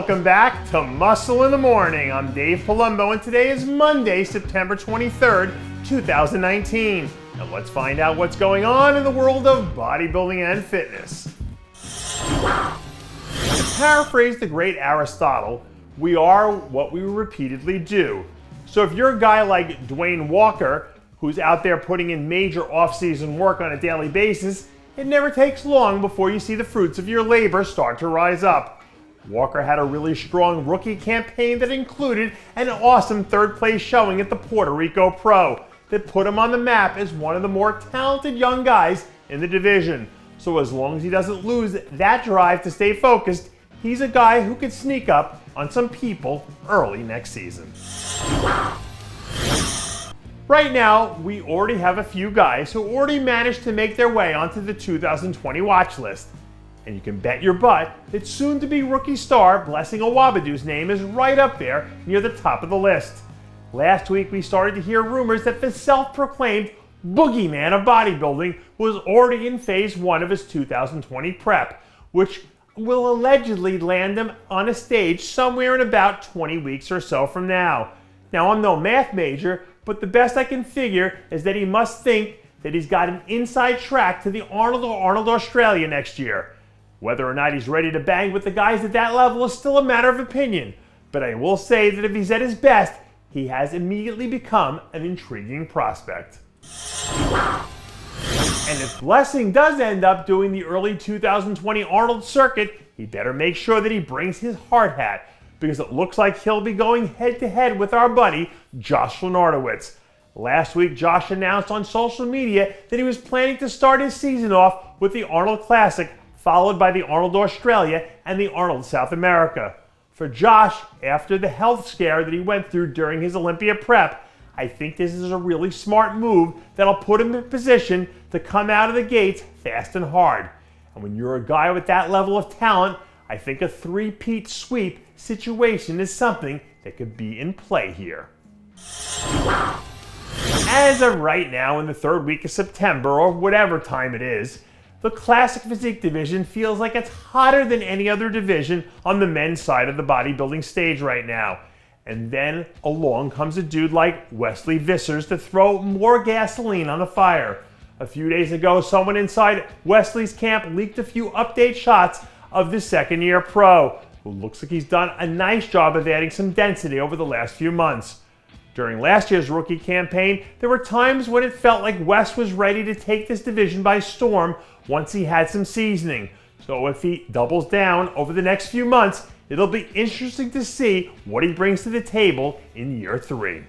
Welcome back to Muscle in the Morning. I'm Dave Palumbo, and today is Monday, September 23rd, 2019. And let's find out what's going on in the world of bodybuilding and fitness. To paraphrase the great Aristotle, we are what we repeatedly do. So if you're a guy like Dwayne Walker, who's out there putting in major off-season work on a daily basis, it never takes long before you see the fruits of your labor start to rise up. Walker had a really strong rookie campaign that included an awesome third-place showing at the Puerto Rico Pro that put him on the map as one of the more talented young guys in the division. So as long as he doesn't lose that drive to stay focused, he's a guy who could sneak up on some people early next season. Right now, we already have a few guys who already managed to make their way onto the 2020 watch list. And you can bet your butt that soon-to-be rookie star Blessing Awodibu's name is right up there near the top of the list. Last week, we started to hear rumors that the self-proclaimed boogeyman of bodybuilding was already in phase 1 of his 2020 prep, which will allegedly land him on a stage somewhere in about 20 weeks or so from now. Now, I'm no math major, but the best I can figure is that he must think that he's got an inside track to the Arnold Australia next year. Whether or not he's ready to bang with the guys at that level is still a matter of opinion, but I will say that if he's at his best, he has immediately become an intriguing prospect. And if Blessing does end up doing the early 2020 Arnold circuit, he better make sure that he brings his hard hat, because it looks like he'll be going head-to-head with our buddy, Josh Lenartowicz. Last week, Josh announced on social media that he was planning to start his season off with the Arnold Classic, followed by the Arnold Australia and the Arnold South America. For Josh, after the health scare that he went through during his Olympia prep, I think this is a really smart move that'll put him in position to come out of the gates fast and hard. And when you're a guy with that level of talent, I think a three-peat sweep situation is something that could be in play here. As of right now, in the third week of September, or whatever time it is, the classic physique division feels like it's hotter than any other division on the men's side of the bodybuilding stage right now. And then along comes a dude like Wesley Vissers to throw more gasoline on the fire. A few days ago, someone inside Wesley's camp leaked a few update shots of the second-year pro, who looks like he's done a nice job of adding some density over the last few months. During last year's rookie campaign, there were times when it felt like Wes was ready to take this division by storm once he had some seasoning. So if he doubles down over the next few months, it'll be interesting to see what he brings to the table in year 3.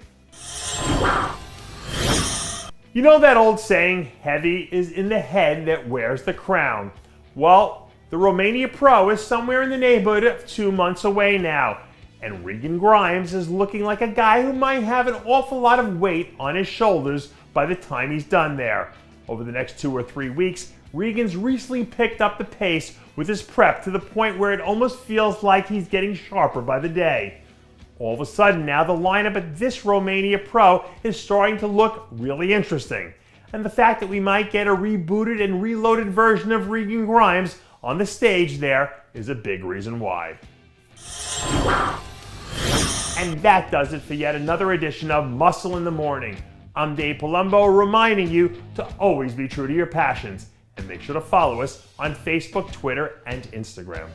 You know that old saying, heavy is in the head that wears the crown? Well, the Romania Pro is somewhere in the neighborhood of 2 months away now. And Regan Grimes is looking like a guy who might have an awful lot of weight on his shoulders by the time he's done there. Over the next 2 or 3 weeks, Regan's recently picked up the pace with his prep to the point where it almost feels like he's getting sharper by the day. All of a sudden now, the lineup at this Romania Pro is starting to look really interesting. And the fact that we might get a rebooted and reloaded version of Regan Grimes on the stage there is a big reason why. And that does it for yet another edition of Muscle in the Morning. I'm Dave Palumbo, reminding you to always be true to your passions, and make sure to follow us on Facebook, Twitter, and Instagram.